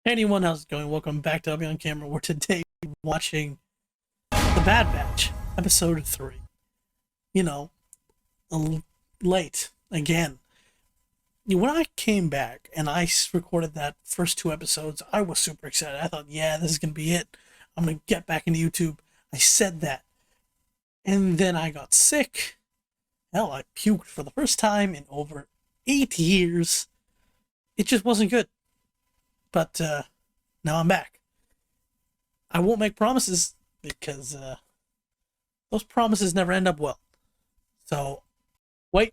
Hey anyone, how's it going? Welcome back to Abhi on Camera. We're today watching The Bad Batch, episode 3. You know, late again. When I came back and I recorded that first 2 episodes, I was super excited. I thought, yeah, this is gonna be it. I'm gonna get back into YouTube. I said that. And then I got sick. Hell, I puked for the first time in over 8 years. It just wasn't good. But now I'm back. I won't make promises because those promises never end up well. So, wait,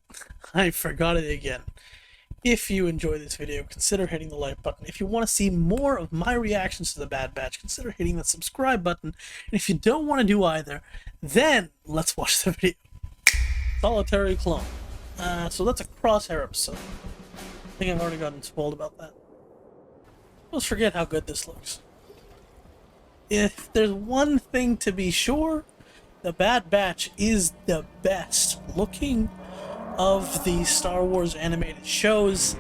I forgot it again. If you enjoy this video, consider hitting the like button. If you want to see more of my reactions to The Bad Batch, consider hitting the subscribe button. And if you don't want to do either, then let's watch the video. Solitary Clone. So that's a Crosshair episode. I think I've already gotten spoiled about that. Let's forget how good this looks. If there's one thing to be sure, The Bad Batch is the best looking of the Star Wars animated shows,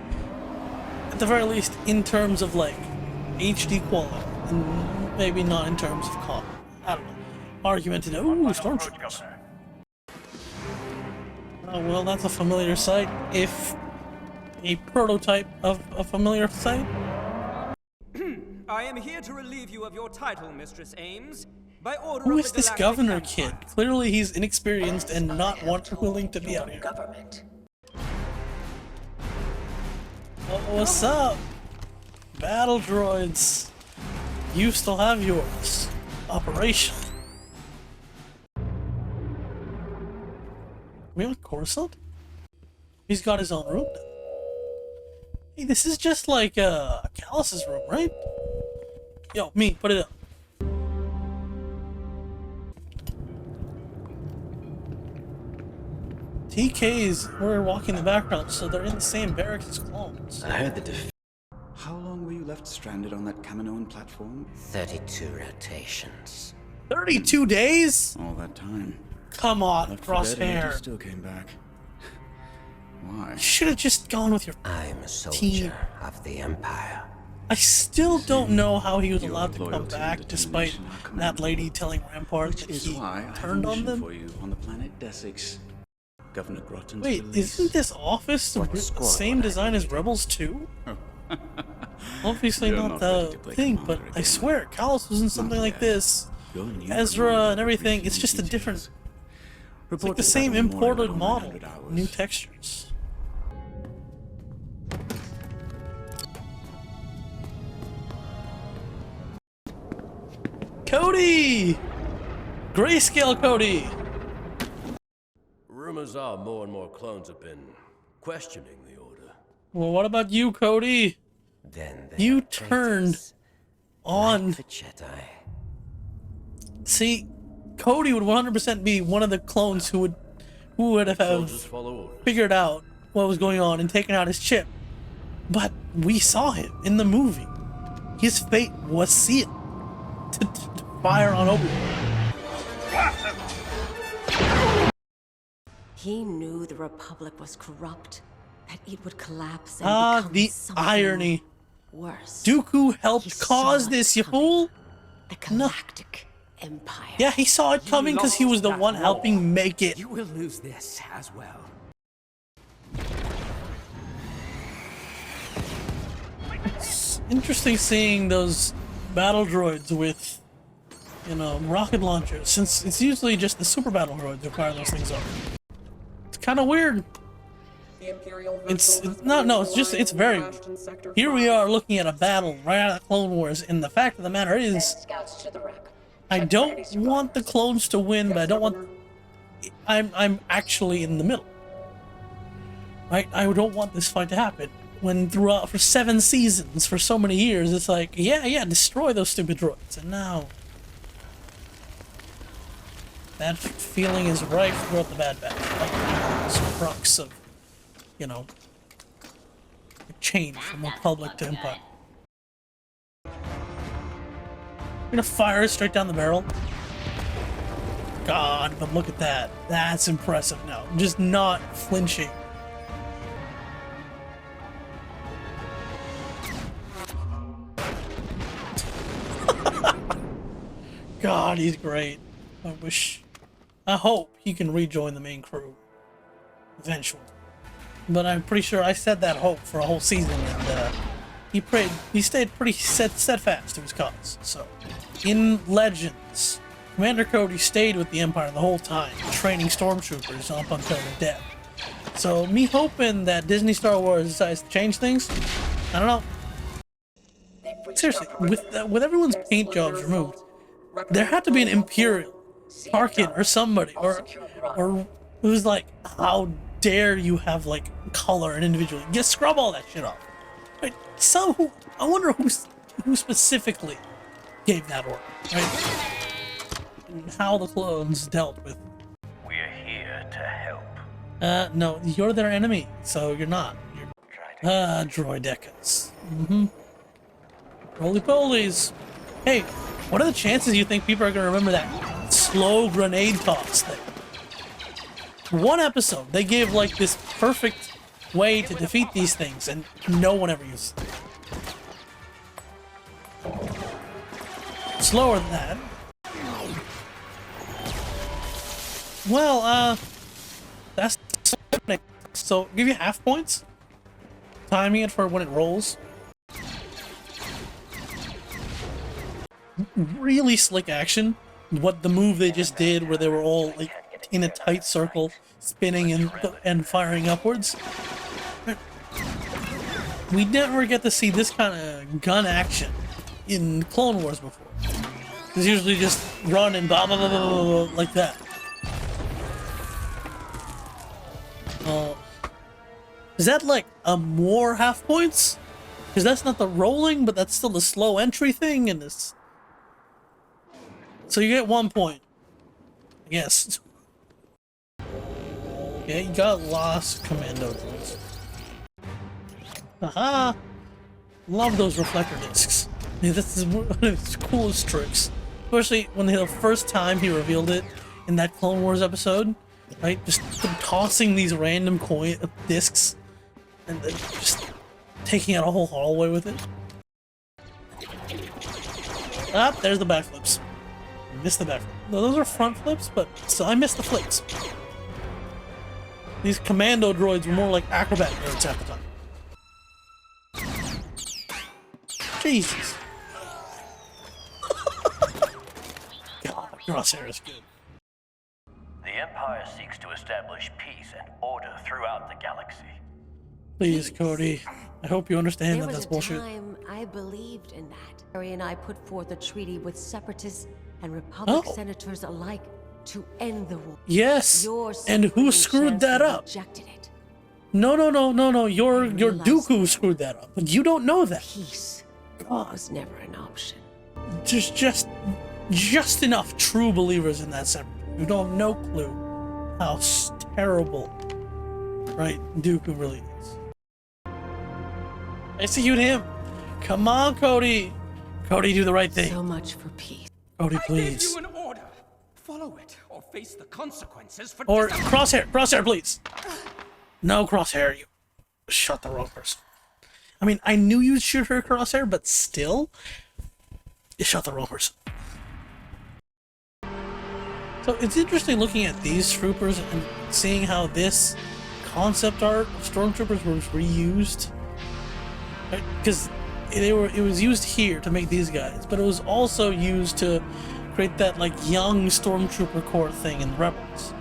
at the very least in terms of like HD quality, and maybe not in terms of combat. I don't know. Argumented. Ooh, stormtroopers. Oh well, that's a familiar sight, if a prototype of a familiar sight. I am here to relieve you of your title, Mistress Ames. By order Who of is the this Galactic governor Empire. kid? Clearly he's inexperienced and not willing to be out here. Oh, what's up? Battle droids. You still have yours. Operation. We on Coruscant? He's got his own room now. Hey, this is just like Callus's room, right? Yo, me, put it up. TK's were walking in the background, so they're in the same barracks as clones. I heard the How long were you left stranded on that Kaminoan platform? 32 rotations. 32 days? All that time. Come on, Left for dead and you Crosshair. still came back. Why? You should have just gone with your I'm a soldier team. of the Empire. I still don't know how he was Your allowed to come loyalty and back despite determination are that commendable. lady telling Rampart Which that is he why I have a turned on mission them. for you on the planet Desix. Governor Grotton's Wait, release. isn't this office the squad same would I design as Rebels too? Obviously You're not not the ready to play thing, but commander I again. swear, Callus was in something Not like yet. this. Your new Ezra commander and everything, it's briefing just a details. different... It's Report like the to same Battle Memorial imported in model, 900 hours. new textures. Cody! Grayscale Cody! Rumors are more and more clones have been questioning the order. Well, what about you, Cody? Then You turned on... the Jedi. See, Cody would 100% be one of the clones who would have Soldiers follow orders. figured out what was going on and taken out his chip. But we saw him in the movie. His fate was sealed to fire on Obi-Wan. He knew the Republic was corrupt, that it would collapse and become The something irony. worse. Dooku He helped saw cause it this, you coming. fool. The Galactic Empire. Yeah, he saw it coming because he was the one helping make it. You will lose this as well. It's interesting seeing those battle droids with, you know, rocket launchers, since it's usually just the super battle droids that fire those things up. It's kind of weird. It's very weird. Here we are looking at a battle right out of the Clone Wars, and the fact of the matter is, I don't want the clones to win, but I don't want... I'm actually in the middle. Right? I don't want this fight to happen. When throughout, for 7 seasons, for so many years, it's like, yeah, destroy those stupid droids. And now... that feeling is rife throughout the Bad Batch. Like this crux of, you know, change from Republic to Empire. You're gonna fire it straight down the barrel? God, but look at that. That's impressive now. Just not flinching. God, he's great. I hope he can rejoin the main crew eventually. But I'm pretty sure I said that hope for a whole season, and he stayed pretty steadfast to his cause. So, in Legends, Commander Cody stayed with the Empire the whole time, training stormtroopers up until their death. So, me hoping that Disney Star Wars decides to change things, I don't know. Seriously, with everyone's paint jobs removed, there had to be an Imperial, Tarkin, or somebody, or who's like, how dare you have like color and individual? Just scrub all that shit off. Right? I wonder who specifically gave that order, right? And how the clones dealt with. We're here to help. No, you're their enemy, so you're not. You're droidecas. Roly-polies. Hey, what are the chances you think people are gonna remember that slow grenade toss thing? One episode, they gave like this perfect way to defeat these things, and no one ever used it. Slower than that. Well, that's so give you half points. Timing it for when it rolls. Really slick action. What the move they just did, where they were all like in a tight circle, spinning and firing upwards. We never get to see this kind of gun action in Clone Wars before. It's usually just run and blah blah blah blah blah, blah like that. Is that like a more half points? Because that's not the rolling, but that's still the slow entry thing in this. So you get 1 point. I guess. Okay, you got lost commando droids. Haha! Love those reflector discs. Yeah, this is one of his coolest tricks. Especially when the first time he revealed it in that Clone Wars episode. Right? Just tossing these random discs and then just taking out a whole hallway with it. Ah, there's the backflips. Missed the backflip. No, those are front flips, but still, I missed the flips. These commando droids were more like acrobat nerds at the time. Jesus. God, Crosshair is good. The Empire seeks to establish peace and order throughout the galaxy. Please, Cody. I hope you understand There that was that's a bullshit. time I believed in that. Harry and I put forth a treaty with separatists and Republic senators alike to end the war. Yes. Your And who Supreme screwed that Chancellor up? Rejected it. No. Your Dooku screwed that up. But you don't know that. Peace was never an option. There's just enough true believers in that separate. You don't have no clue how terrible, right, Dooku really is. Execute him. Come on, Cody. Cody, do the right thing. So much for peace. Cody, I gave please. you an order. Follow it, or face the consequences for Or Crosshair, please. No, Crosshair, you shot the wrong person. I mean, I knew you'd shoot her, Crosshair, but still, you shot the wrong person. So it's interesting looking at these troopers and seeing how this concept art of stormtroopers was reused. Right? Because it was used here to make these guys, but it was also used to create that like young stormtrooper corps thing in Rebels.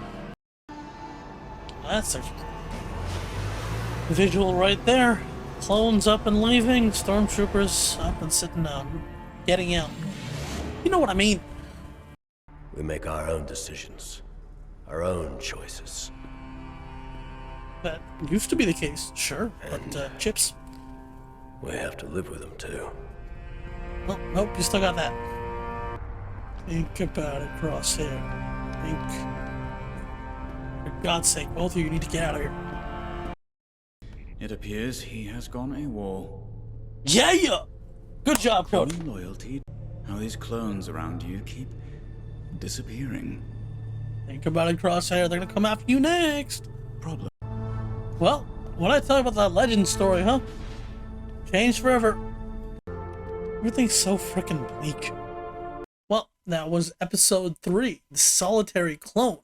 That's such a visual right there. Clones up and leaving, stormtroopers up and sitting down, getting out. You know what I mean? We make our own decisions, our own choices. That used to be the case, sure, but chips. We have to live with them too. Well, nope, you still got that. Think about it, Crosshair. Think. For God's sake, both of you need to get out of here. It appears he has gone AWOL. Yeah! Good job, Cody. Any loyalty? How these clones around you keep disappearing. Think about it, Crosshair. They're gonna come after you next. Problem. Well, what I tell you about that legend story, huh? Changed forever. Everything's so frickin' bleak. Well, That was episode 3, The Solitary Clone,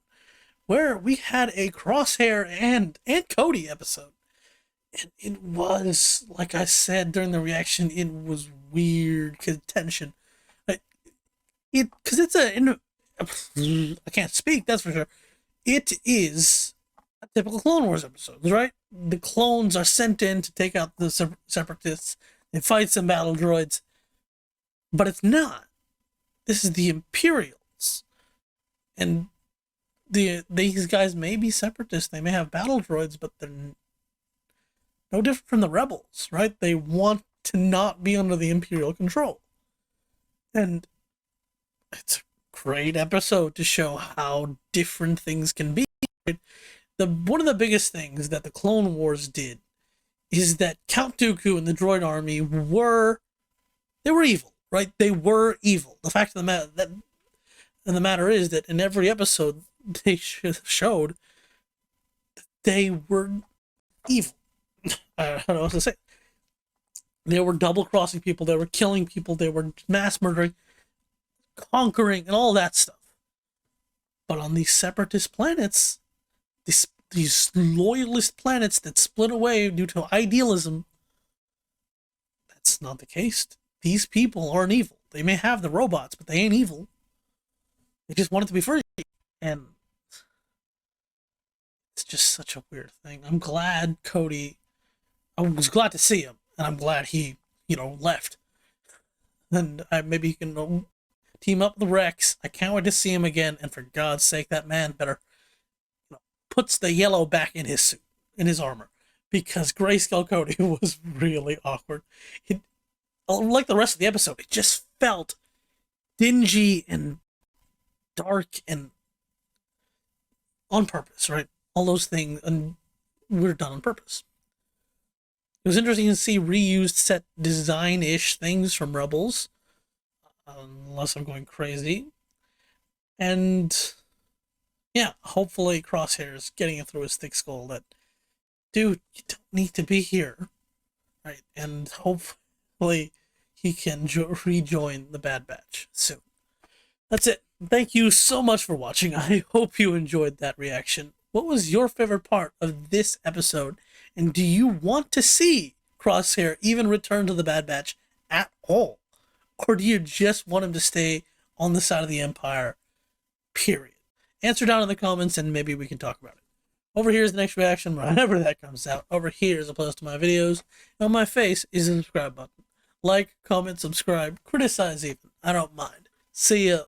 where we had a Crosshair and Cody episode. And it was, like I said during the reaction, it was weird tension. Because it's I can't speak, that's for sure. It is a typical Clone Wars episode, right? The clones are sent in to take out the separatists. They fight some battle droids. But it's not. This is the Imperials. And these guys may be separatists. They may have battle droids, but they're no different from the rebels, right? They want to not be under the Imperial control. And it's a great episode to show how different things can be. One of the biggest things that the Clone Wars did is that Count Dooku and the droid army were evil, right? They were evil. The fact of the matter is that in every episode they showed that they were evil. I don't know what to say. They were double-crossing people. They were killing people. They were mass murdering, conquering, and all that stuff. But on these separatist planets, these loyalist planets that split away due to idealism, that's not the case. These people aren't evil. They may have the robots, but they ain't evil. They just want it to be free. And it's just such a weird thing. I'm glad Cody... I was glad to see him, and I'm glad he, left. And maybe he can team up with Rex. I can't wait to see him again, and for God's sake, that man better puts the yellow back in his suit, in his armor, because Grayskull Cody was really awkward. Like the rest of the episode, it just felt dingy and dark and on purpose, right? All those things, and were done on purpose. It was interesting to see reused set design-ish things from Rebels, unless I'm going crazy. And yeah, hopefully Crosshair's getting it through his thick skull that, dude, you don't need to be here, right? And hopefully he can rejoin the Bad Batch soon. That's it. Thank you so much for watching. I hope you enjoyed that reaction. What was your favorite part of this episode? And do you want to see Crosshair even return to the Bad Batch at all? Or do you just want him to stay on the side of the Empire, period? Answer down in the comments and maybe we can talk about it. Over here is the next reaction whenever that comes out. Over here is a post to my videos. And on my face is a subscribe button. Like, comment, subscribe, criticize even. I don't mind. See ya.